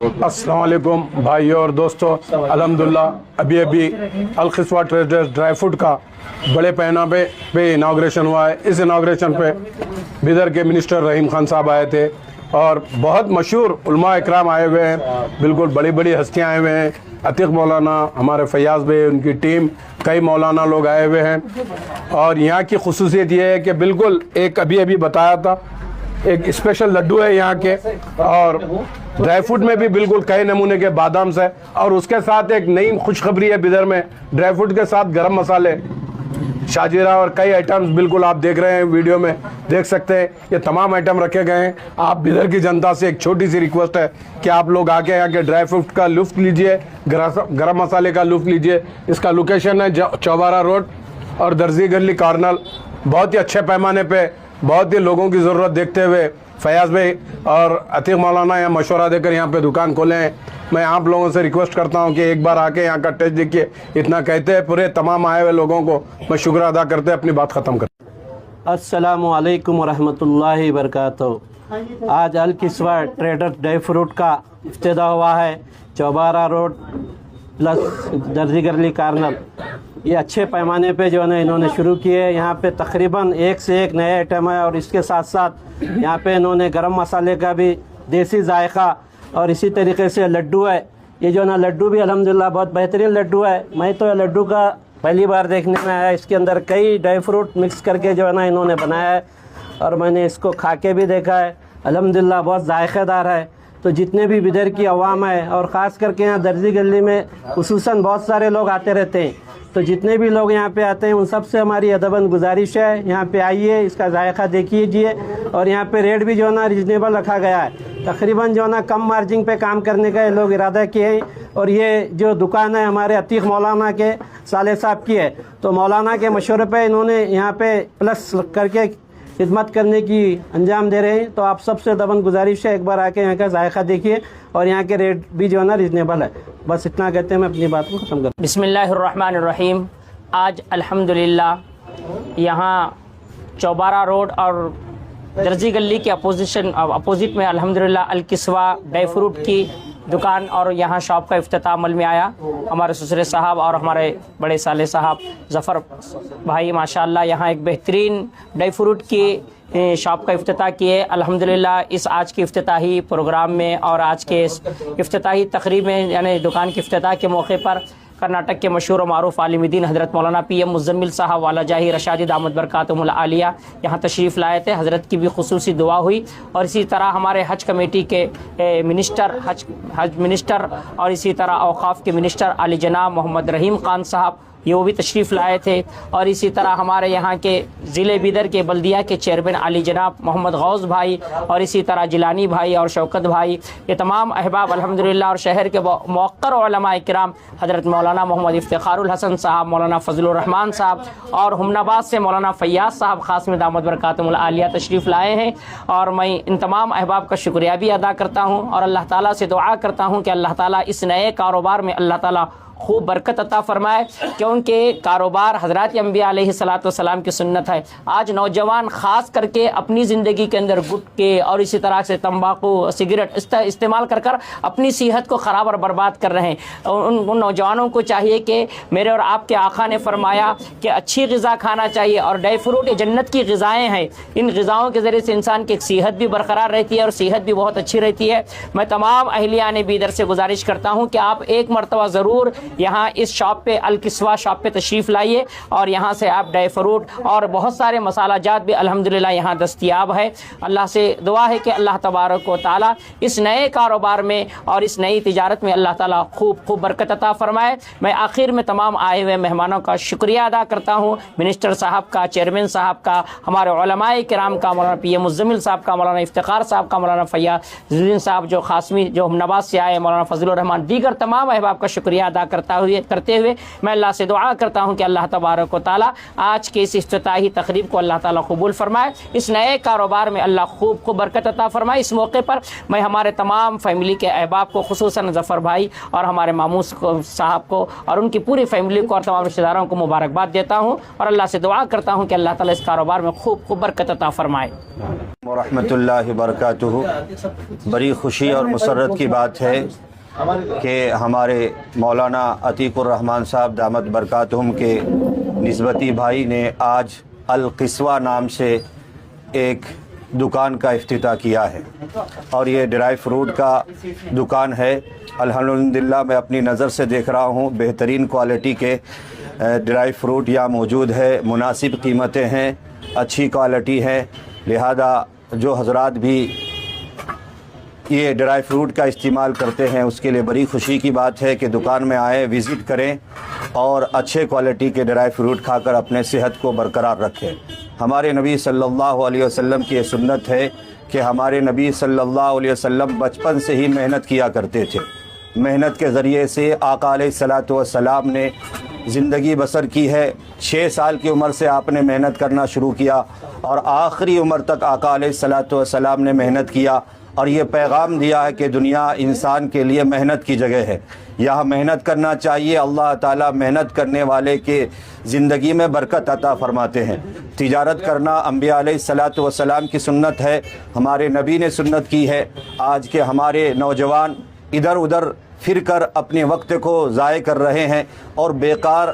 अस्सलाम वालेकुम भाइयों और दोस्तों, अल्हम्दुलिल्लाह अभी अलखिस्वा ट्रेडर्स ड्राई फ्रूट का बड़े पैमाने पे इनाग्रेशन हुआ है। इस इनाग्रेशन पे बिदर के मिनिस्टर रहीम खान साहब आए थे और बहुत मशहूर उलमा इकराम आए हुए हैं, बिल्कुल बड़ी बड़ी हस्तियां आए हुए हैं। अतीक मौलाना, हमारे फयाज भाई, उनकी टीम, कई मौलाना लोग आए हुए हैं। और यहाँ की खुसूसियत ये है कि बिल्कुल एक अभी बताया था, एक स्पेशल लड्डू है यहाँ के, और ड्राई फ्रूट में भी बिल्कुल कई नमूने के बादाम है। और उसके साथ एक नई खुशखबरी है बिदर में, ड्राई फ्रूट के साथ गरम मसाले, शाजीरा और कई आइटम्स बिल्कुल आप देख रहे हैं, वीडियो में देख सकते हैं। ये तमाम आइटम रखे गए हैं। आप बिदर की जनता से एक छोटी सी रिक्वेस्ट है कि आप लोग आके यहाँ के ड्राई फ्रूट का लुत्फ लीजिए, गरम मसाले का लुत्फ लीजिए। इसका लोकेशन है चौबारा रोड और दर्जी गली कॉर्नर। बहुत ही अच्छे पैमाने पे, बहुत ही लोगों की ज़रूरत देखते हुए फयाज भाई और अतीक मौलाना यहाँ मशवरा देकर यहाँ पे दुकान खोले हैं। मैं आप लोगों से रिक्वेस्ट करता हूँ कि एक बार आके यहाँ का टेस्ट देखिए। इतना कहते हैं पूरे तमाम आए हुए लोगों को मैं शुक्र अदा करते अपनी बात ख़त्म करते। अस्सलामु अलैकुम वरहमतुल्लाहि वबरकातुहू। आज अलकिस्वा ट्रेडर्स ड्राई फ्रूट का इफ्तिदा हुआ है, चौबारा रोड प्लस दर्जी गली कॉर्नर। ये अच्छे पैमाने पे जो है ना इन्होंने शुरू किए। यहाँ पे तकरीबन एक से एक नए आइटम है और इसके साथ साथ यहाँ पे इन्होंने गरम मसाले का भी देसी जायका और इसी तरीके से लड्डू है। ये जो ना लड्डू भी अल्हम्दुलिल्लाह बहुत बेहतरीन लड्डू है। मैं तो लड्डू का पहली बार देखने में आया। इसके अंदर कई ड्राई फ्रूट मिक्स करके जो है ना इन्होंने बनाया है और मैंने इसको खा के भी देखा है। अल्हम्दुलिल्लाह बहुत जायकेदार है। तो जितने भी बिदर की अवाम है और ख़ास करके यहाँ दर्जी गली में खुसूसन बहुत सारे लोग आते रहते हैं, तो जितने भी लोग यहाँ पे आते हैं उन सब से हमारी अदबन गुजारिश है, यहाँ पे आइए, इसका जायका देखिए। और यहाँ पे रेट भी जो है ना रिजनेबल रखा गया है। तकरीबन जो है ना कम मार्जिन पे काम करने का ये लोग इरादा किए हैं। और ये जो दुकान है हमारे अतीक मौलाना के साले साहब की है, तो मौलाना के मशवरे पे इन्होंने यहाँ पे प्लस करके खिदमत करने की अंजाम दे रहे हैं। तो आप सबसे दबन गुजारिश है, एक बार आके यहाँ का जायका देखिए और यहाँ के रेट भी जो है ना रिजनेबल है। बस इतना कहते हैं मैं अपनी बात को ख़त्म कर। बिस्मिल्लाहिर्रहमानिर्रहीम। आज अल्हम्दुलिल्लाह यहाँ चौबारा रोड और दर्जी गली के अपोजिट में अल्हम्दुलिल्लाह अलकिस्वा ड्राई फ्रूट की दुकान और यहाँ शॉप का इफ्तिताह अमल में आया। हमारे ससुर साहब और हमारे बड़े साले साहब ज़फ़र भाई माशाअल्लाह यहाँ एक बेहतरीन ड्राई फ्रूट की शॉप का इफ्तिताह किए। अल्हम्दुलिल्लाह इस आज के इफ्तिताही प्रोग्राम में और आज के इस इफ्तिताही तकरीब में यानी दुकान के इफ्तिताह के मौके पर कर्नाटक के मशहूर मारूफ आलिम दीन हज़रत मौलाना PM मुज़म्मिल साहब वाला जाही रशादी दामद बरकातुहुल आलिया यहाँ तशरीफ़ लाए थे। हज़रत की भी खुसूसी दुआ हुई। और इसी तरह हमारे हज कमेटी के मिनिस्टर हज मिनिस्टर और इसी तरह औक़ाफ़ के मिनिस्टर आली जनाब मोहम्मद रहीम खान साहब ये वो भी तशरीफ़ लाए थे। और इसी तरह हमारे यहाँ के ज़िले बिदर के बल्दिया के चेयरमैन आली जनाब मोहम्मद गौस भाई और इसी तरह जिलानी भाई और शौकत भाई, ये तमाम अहबाब अल्हम्दुलिल्लाह। और शहर के मौक़र उलमा इकराम हज़रत मौलाना मोहम्मद इफ्तिखारुल हसन साहब, मौलाना फजलुर रहमान साहब और हुमनाबाद से मौलाना फैयाज साहब ख़ासमी दामद बरकातुहुल आलिया तशरीफ़ लाए हैं। और मैं इन तमाम अहबाब का शुक्रिया भी अदा करता हूँ और अल्लाह ताला से दुआ करता हूँ कि अल्लाह ताला इस नए कारोबार में अल्लाह ताला खूब बरकत अता फरमाए, क्योंकि कारोबार हज़रत अंबिया अलैहिस्सलाम की सुन्नत है। आज नौजवान ख़ास करके अपनी ज़िंदगी के अंदर गुटके और इसी तरह से तंबाकू सिगरेट इस्तेमाल कर अपनी सेहत को ख़राब और बर्बाद कर रहे हैं। उन नौजवानों को चाहिए कि मेरे और आपके आका ने फरमाया कि अच्छी ग़िज़ा खाना चाहिए और ड्राई फ्रूट ये जन्नत की ग़िज़ाएँ हैं। इन ग़िज़ाओं के ज़रिए से इंसान की सेहत भी बरकरार रहती है और सेहत भी बहुत अच्छी रहती है। मैं तमाम अहलियान बिदर से गुजारिश करता हूँ कि आप एक मरतबा ज़रूर यहाँ इस शॉप पे अलकिस्वा शॉप पे तशरीफ़ लाइए और यहाँ से आप ड्राई फ्रूट और बहुत सारे मसाला जात भी अल्हम्दुलिल्लाह यहाँ दस्तियाब है। अल्लाह से दुआ है कि अल्लाह तबारक व तआला इस नए कारोबार में और इस नई तिजारत में अल्लाह ताला खूब बरकत अता फरमाए। मैं आखिर में तमाम आए हुए मेहमानों का शुक्रिया अदा करता हूँ, मिनिस्टर साहब का, चेयरमैन साहब का, हमारे उलमाए किराम का, मौलाना PM मुज़म्मिल साहब का, मौलाना इफ्तिखार साहब का, मौलाना फैयाज़ साहब जो ख़ासमी जो हुमनाबाद से आए, मौलाना फजलुर रहमान, दीगर तमाम अहबाब का शुक्रिया अदा करता کرتے ہوئے میں اللہ سے دعا کرتا ہوں کہ اللہ تبارک و تعالیٰ آج کے اس افتتاحی تقریب کو اللہ تعالیٰ قبول فرمائے، اس نئے کاروبار میں اللہ خوب برکت عطا فرمائے۔ اس موقع پر میں ہمارے تمام فیملی کے احباب کو، خصوصاً ظفر بھائی اور ہمارے ماموس صاحب کو اور ان کی پوری فیملی کو اور تمام رشتہ داروں کو مبارکباد دیتا ہوں اور اللہ سے دعا کرتا ہوں کہ اللہ تعالیٰ اس کاروبار میں خوب برکت عطا فرمائے۔ ورحمۃ اللہ وبرکاتہ۔ بڑی خوشی اور مسرت کی بات ہے کہ ہمارے مولانا عتیق الرحمان صاحب دامت برکاتہم کے نسبتی بھائی نے آج القصوہ نام سے ایک دکان کا افتتاح کیا ہے، اور یہ ڈرائی فروٹ کا دکان ہے۔ الحمدللہ میں اپنی نظر سے دیکھ رہا ہوں بہترین کوالٹی کے ڈرائی فروٹ یہاں موجود ہے، مناسب قیمتیں ہیں، اچھی کوالٹی ہے، لہذا جو حضرات بھی یہ ڈرائی فروٹ کا استعمال کرتے ہیں اس کے لیے بڑی خوشی کی بات ہے کہ دکان میں آئیں، وزٹ کریں اور اچھے کوالٹی کے ڈرائی فروٹ کھا کر اپنے صحت کو برقرار رکھیں۔ ہمارے نبی صلی اللہ علیہ وسلم کی یہ سنت ہے کہ ہمارے نبی صلی اللہ علیہ وسلم بچپن سے ہی محنت کیا کرتے تھے۔ محنت کے ذریعے سے آقا علیہ الصلاۃ والسلام نے زندگی بسر کی ہے۔ 6 سال کی عمر سے آپ نے محنت کرنا شروع کیا اور آخری عمر تک آقا علیہ الصلاۃ والسلام نے محنت کیا، اور یہ پیغام دیا ہے کہ دنیا انسان کے لیے محنت کی جگہ ہے، یہاں محنت کرنا چاہیے۔ اللہ تعالیٰ محنت کرنے والے کے زندگی میں برکت عطا فرماتے ہیں۔ تجارت کرنا انبیاء علیہ الصلاۃ والسلام کی سنت ہے، ہمارے نبی نے سنت کی ہے۔ آج کے ہمارے نوجوان ادھر ادھر پھر کر اپنے وقت کو ضائع کر رہے ہیں اور بیکار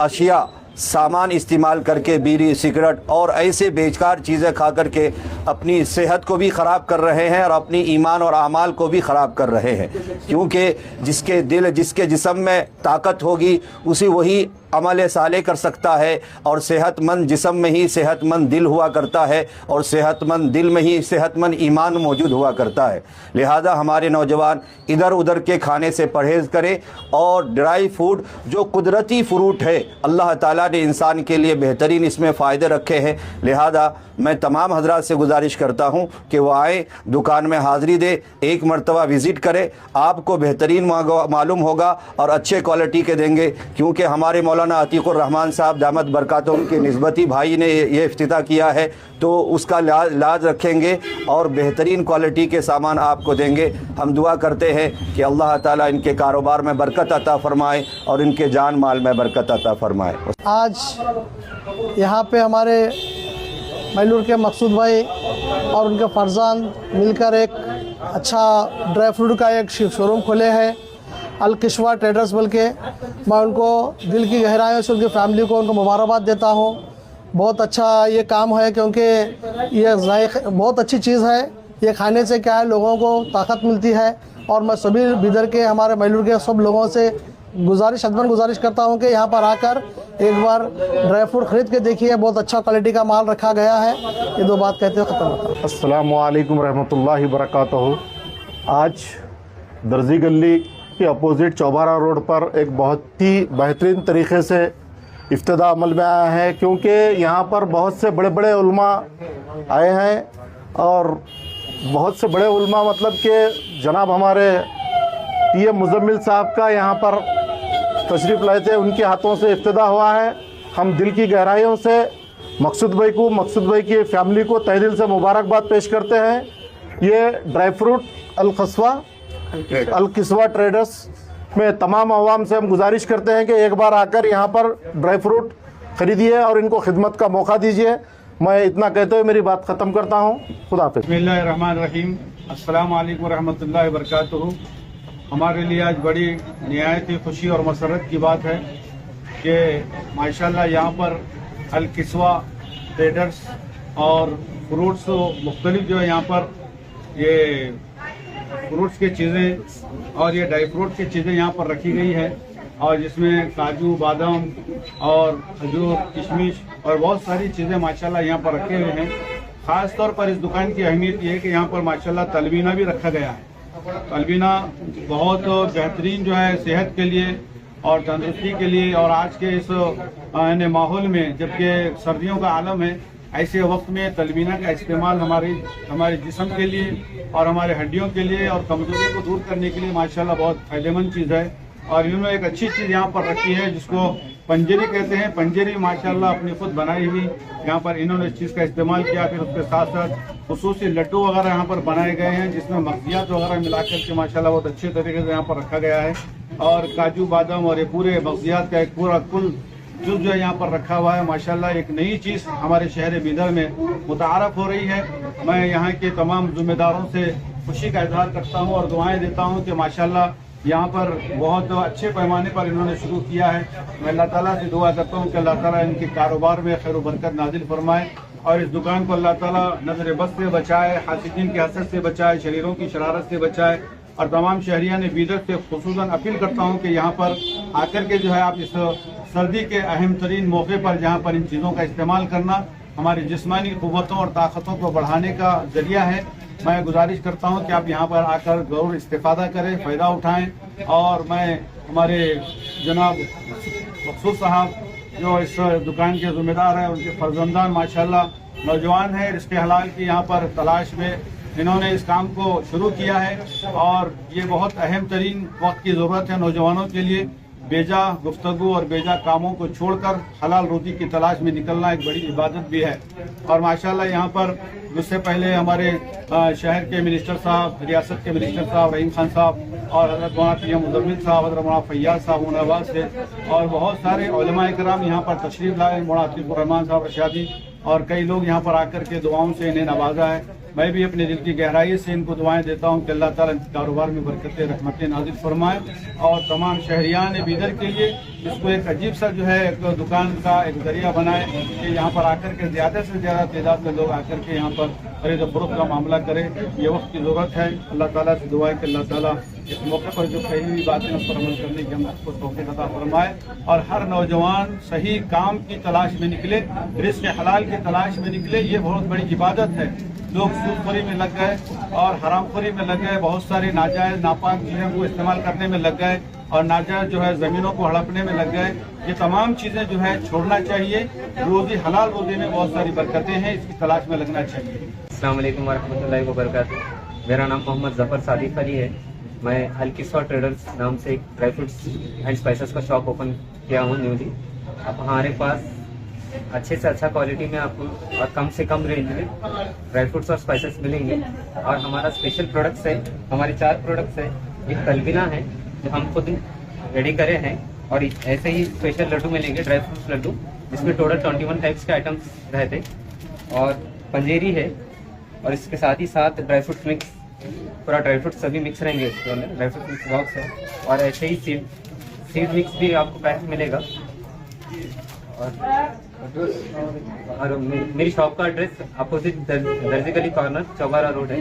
اشیاء سامان استعمال کر کے بیڑی سگریٹ اور ایسے بیکار چیزیں کھا کر کے اپنی صحت کو بھی خراب کر رہے ہیں اور اپنی ایمان اور اعمال کو بھی خراب کر رہے ہیں، کیونکہ جس کے دل جس کے جسم میں طاقت ہوگی وہی عمل صالح کر سکتا ہے، اور صحت مند جسم میں ہی صحت مند دل ہوا کرتا ہے، اور صحت مند دل میں ہی صحت مند ایمان موجود ہوا کرتا ہے۔ لہذا ہمارے نوجوان ادھر ادھر کے کھانے سے پرہیز کریں، اور ڈرائی فروٹ جو قدرتی فروٹ ہے، اللہ تعالیٰ نے انسان کے لیے بہترین اس میں فائدے رکھے ہیں۔ لہذا میں تمام حضرات سے گزارش کرتا ہوں کہ وہ آئیں، دکان میں حاضری دے، ایک مرتبہ وزٹ کرے، آپ کو بہترین معلوم ہوگا اور اچھے کوالٹی کے دیں گے، کیونکہ ہمارے مولانا عتیق الرحمان صاحب دامت برکاتہم کے نسبتی بھائی نے یہ افتتاح کیا ہے، تو اس کا لاج رکھیں گے اور بہترین کوالٹی کے سامان آپ کو دیں گے۔ ہم دعا کرتے ہیں کہ اللہ تعالیٰ ان کے کاروبار میں برکت عطا فرمائے اور ان کے جان مال میں برکت عطا فرمائے۔ آج یہاں پہ ہمارے میلور کے مقصود بھائی اور ان کے فرزند مل کر ایک اچھا ڈرائی فروٹ کا ایک شو روم کھولے ہیں، القصوہ ٹریڈرز بول کے۔ میں ان کو دل کی گہرائیوں سے ان کی فیملی کو ان کو مبارکباد دیتا ہوں۔ بہت اچھا یہ کام ہے، کیونکہ یہ ذائقہ بہت اچھی چیز ہے، یہ کھانے سے کیا ہے لوگوں کو طاقت ملتی ہے، اور میں سبھی بیدر کے ہمارے میلور کے سب لوگوں سے گزارش کرتا ہوں کہ یہاں پر آ کر ایک بار ڈرائی فروٹ خرید کے دیکھیے، بہت اچھا کوالٹی کا مال رکھا گیا ہے۔ یہ 2 بات کہتے ہوئے ختم ہوتا ہے۔ السلام علیکم ورحمۃ اللہ وبرکاتہ۔ آج درزی گلی کے اپوزٹ چوبارہ روڈ پر ایک بہت ہی بہترین طریقے سے افتتاح عمل میں آیا ہے، کیونکہ یہاں پر بہت سے بڑے بڑے علماء آئے ہیں، اور بہت سے بڑے علماء مطلب کہ جناب ہمارے پی ایم مزمل صاحب کا یہاں پر تشریف لائے تھے، ان کے ہاتھوں سے افتتاح ہوا ہے۔ ہم دل کی گہرائیوں سے مقصود بھائی کی فیملی کو تہ دل سے مبارکباد پیش کرتے ہیں۔ یہ ڈرائی فروٹ القصوہ ٹریڈرز میں تمام عوام سے ہم گزارش کرتے ہیں کہ ایک بار آ کر یہاں پر ڈرائی فروٹ خریدیے اور ان کو خدمت کا موقع دیجیے۔ میں اتنا کہتے ہوئے میری بات ختم کرتا ہوں۔ خدا حافظ۔ بسم اللہ الرحمن الرحیم۔ السلام علیکم ورحمۃ اللہ وبرکاتہ۔ ہمارے لیے آج بڑی نہایت ہی خوشی اور مسرت کی بات ہے کہ ماشاءاللہ یہاں پر القصوہ ٹریڈرز اور فروٹس مختلف جو ہے یہاں پر یہ فروٹس کی چیزیں اور یہ ڈرائی فروٹ کی چیزیں یہاں پر رکھی گئی ہے، اور جس میں کاجو، بادام اور کھجور، کشمش اور بہت ساری چیزیں ماشاءاللہ یہاں پر رکھے ہوئے ہیں۔ خاص طور پر اس دکان کی اہمیت یہ ہے کہ یہاں پر ماشاءاللہ تلبینہ بھی رکھا گیا ہے۔ تلبینہ بہت بہترین جو ہے صحت کے لیے اور تندرستی کے لیے، اور آج کے اس ماحول میں جبکہ سردیوں کا عالم ہے، ایسے وقت میں تلبینہ کا استعمال ہمارے جسم کے لیے اور ہمارے ہڈیوں کے لیے اور کمزوری کو دور کرنے کے لیے ماشاءاللہ بہت فائدہ مند چیز ہے۔ और इन्होंने एक अच्छी चीज़ यहाँ पर रखी है जिसको पंजेरी कहते हैं। पंजेरी माशाल्लाह अपनी खुद बनाई हुई यहाँ पर इन्होंने इस चीज़ का इस्तेमाल किया। फिर उसके साथ साथ खुसूसी लड्डू वगैरह यहाँ पर बनाए गए हैं जिसमें मगजियात वगैरह मिला करके माशाल्लाह बहुत अच्छे तरीके से यहाँ पर रखा गया है। और काजू बादाम और ये पूरे मगजियात का एक पूरा कुल जुज़ जो है यहाँ पर रखा हुआ है। माशाल्लाह एक नई चीज़ हमारे शहर बीदर में मुतारफ़ हो रही है। मैं यहाँ के तमाम ज़िम्मेदारों से खुशी का इजहार करता हूँ और दुआएं देता हूँ कि माशाल्लाह यहाँ पर बहुत अच्छे पैमाने पर इन्होंने शुरू किया है। मैं अल्लाह ताला से दुआ करता हूँ कि अल्लाह ताला इनके कारोबार में खैर बरकत नाजिल फरमाए और इस दुकान को अल्लाह ताला नज़र बस से बचाए, हासिदीन की हसद से बचाए, शरीरों की शरारत से बचाए। और तमाम शहरियान बीदर से खुसूसन अपील करता हूँ कि यहाँ पर आकर के जो है आप इस सर्दी के अहम तरीन मौके पर जहाँ पर इन चीज़ों का इस्तेमाल करना हमारी जिस्मानी क़ुव्वतों और ताकतों को बढ़ाने का ज़रिया है। मैं गुजारिश करता हूं कि आप यहां पर आकर ज़रूर इस्तेफ़ादा करें, फ़ायदा उठाएं। और मैं हमारे जनाब मकसूद साहब जो इस दुकान के ज़िम्मेदार हैं, उनके फर्जंदान माशाल्लाह नौजवान हैं, रिज़्क़ हलाल की यहाँ पर तलाश में इन्होंने इस काम को शुरू किया है। और ये बहुत अहम तरीन वक्त की ज़रूरत है नौजवानों के लिए। बेजा गुफ्तगू और बेजा कामों को छोड़कर हलाल रोटी की तलाश में निकलना एक बड़ी इबादत भी है। और माशाल्लाह यहाँ पर उससे पहले हमारे शहर के मिनिस्टर साहब, रियासत के मिनिस्टर साहब रहीम खान साहब और हज़रत मौलाना पी एम मुज़म्मिल साहब, हज़रत मौलाना फैयाज साहब मुनाबाद से और बहुत सारे उलमा इकराम यहाँ पर तशरीफ़ लाए, मौलाना अतीकुर रहमान साहब रशादी और कई लोग यहाँ पर आकर के दुआओं से इन्हें नवाजा है। मैं भी अपने दिल की गहराई से इनको दुआएं देता हूँ कि अल्लाह ताला इनके कारोबार में बरकतें रहमतें नाज़िल फरमाए। और तमाम शहरियान बीदर के लिए इसको एक अजीब सा जो है एक दुकान का एक जरिया बनाए कि यहाँ पर आकर के ज़्यादा से ज़्यादा तादाद में लोग आकर के यहाँ पर खरीद फरोख्त का मामला करें। ये वक्त की ज़रूरत है। अल्लाह ताला से दुआ है कि अल्लाह ताला इस मौके पर जो कही हुई बातें उस पर अमल करने की हम आपको तौफीक अता फरमाए और हर नौजवान सही काम की तलाश में निकले, रिज़्क़ हलाल की तलाश में निकले। ये बहुत बड़ी इबादत है। लोग सूदखोरी में लग गए और हरामखोरी में लग गए, बहुत सारे नाजायज़ नापाक चीज़ों को इस्तेमाल करने में लग गए और नाजायज़ जो है ज़मीनों को हड़पने में लग गए। ये तमाम चीज़ें जो है छोड़ना चाहिए। रोज़ी हलाल रोज़ी में बहुत सारी बरकतें हैं, इसकी तलाश में लगना चाहिए। अस्सलाम वालेकुम वरहमतुल्लाहि वबरकातुहू। मेरा नाम मोहम्मद ज़फ़र सादिक अली है। मैं अल-किस्वा ट्रेडर्स नाम से एक ड्राई फ्रूट्स एंड स्पाइसेस का शॉप ओपन किया हूँ न्यूली। अब हमारे पास अच्छे से अच्छा क्वालिटी में आपको और कम से कम रेंज में ड्राई फ्रूट्स और स्पाइसेस मिलेंगे। और हमारा स्पेशल प्रोडक्ट्स है, हमारे 4 प्रोडक्ट्स है। एक तलबिना है जो हम खुद रेडी करे हैं और ऐसे ही स्पेशल लड्डू मिलेंगे, ड्राई फ्रूट्स लड्डू, जिसमें टोटल 21 टाइप्स के आइटम्स रहते। और पंजेरी है और इसके साथ ही साथ ड्राई फ्रूट्स मिक्स, पूरा ड्राई फ्रूट्स सभी मिक्स रहेंगे इसके अंदर। ड्राई फ्रूट मिक्स बॉक्स है और ऐसे ही सीड मिक्स भी आपको पैक मिलेगा। और मेरी शॉप का एड्रेस अपोजिट दर्जी गली कॉर्नर चौबारा रोड है।